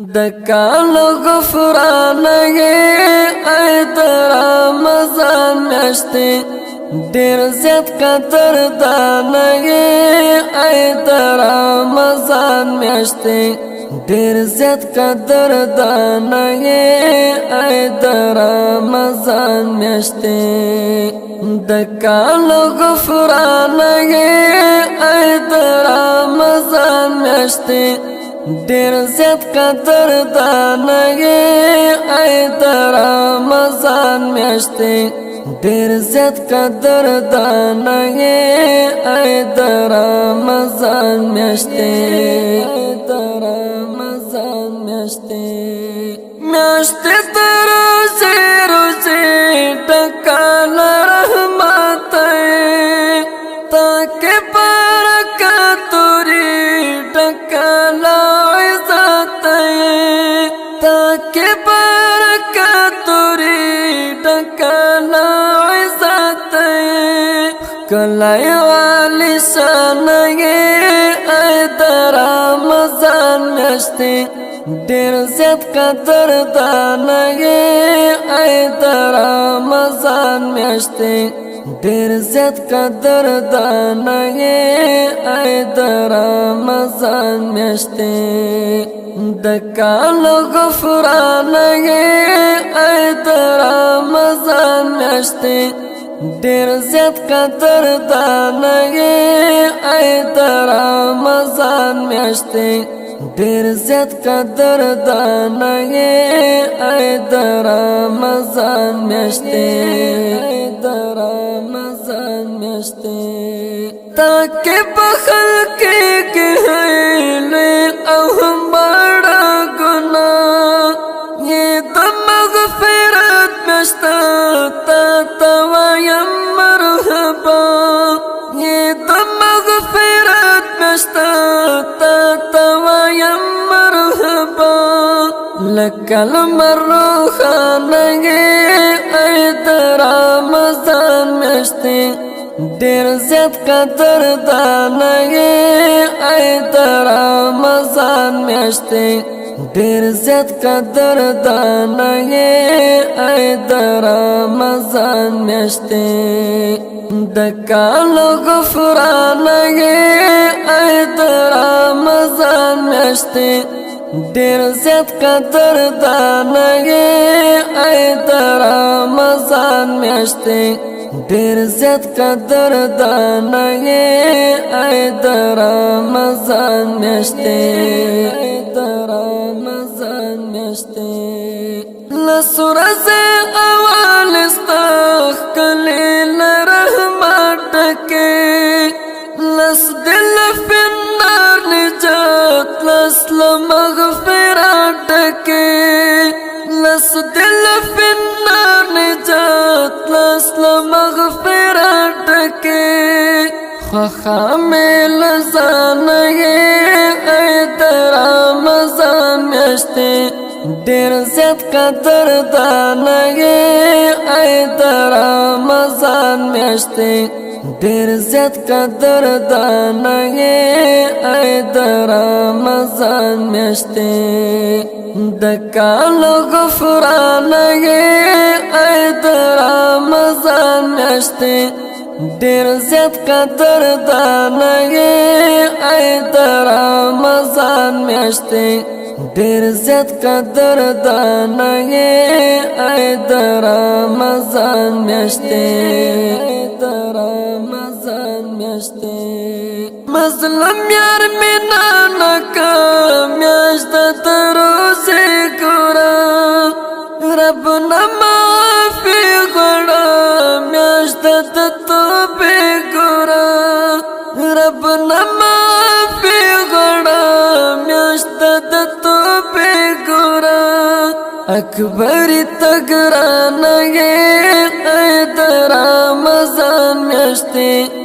دکال غفران ای در رمضان میاشتې ډېر زیات قدر دان ای در رمضان میاشتې ډېر زیات قدر دان ای در رمضان میاشتې دکال غفران ای در رمضان میاشتې ډېر زیات قدر دان ای در رمضان میاشتې ډېر زیات قدر دان ای در رمضان میاشتې در رمضان میاشتې تر روزي ټکال رحمت تاکه برکت توري ټکال عزت تاکه برکت توري ټکال عزت کلای والی سنګي ای در رمضان میاشتې ډېر زیات قدر دان ای در رمضان میاشتې ډېر زیات قدر دان ای در رمضان میاشتې دکال غفران ای در رمضان میاشتې ډېر زیات قدر دان ای در رمضان میاشتې ډېر زیات قدر دان ای در رمضان میاشتې در رمضان میاشتې تاکه بخل کې او هم بڑا گناہ یہ د مغفرت میاشته تا توایم مرحبا یہ د مغفرت میاشته تا توایم مرحبا لکل مروخانه ای در رمضان میاشتې ډېر زیات قدر دان ای در رمضان میاشتې ډېر زیات قدر دان ای در رمضان میاشتې دکال غفران ای در رمضان میاشتې ډېر زیات قدر دان ای در رمضان میاشتې ډېر زیات قدر دان ای در رمضان میاشتې در رمضان میاشتې لسورز اول استخ کلیل رحمت کې لس دل فنار نجات لس مغفرت کې لس دل فنار نجات لس مغفرت کې خامل زان ای در رمضان میاشتې ډېر زیات قدر دان ای در رمضان میاشتې ډېر زیات قدر دان ای در رمضان میاشتې دکال غفران ای در رمضان میاشتې ډېر زیات قدر دان ای در رمضان میاشتې ډېر زیات قدر دان ای در رمضان میاشتې در رمضان میاشتې مظلوم یار مینا ناکام میاشت د روزې ګورم رب نه معافي غواړم میاشت د توبې ګورم رب نه معافي غواړم میاشت د توبې ګورم اکبر تګران ای در رمضان میاشتې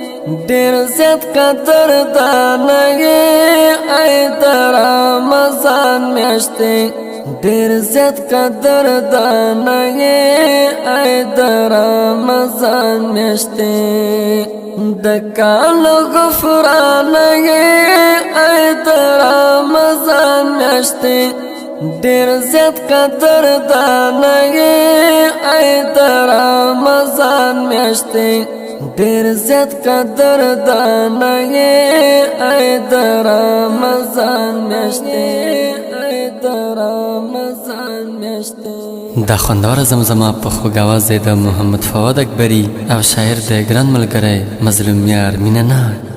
ډېر زیات قدر دان ای در رمضان میاشتې ډېر زیات قدر دان ای در رمضان میاشتې دکال غفران ای در رمضان میاشتې ډیر زیات قدردانه ای د رمضان میاشتې ډیر زیات قدردانه ای د رمضان میاشتې ای د رمضان میاشتې. دا خوندوره زمزمه په خوږ اواز د محمد فواد اکبري او شاعر د ګران ملګری مظلوم یار مینه ناک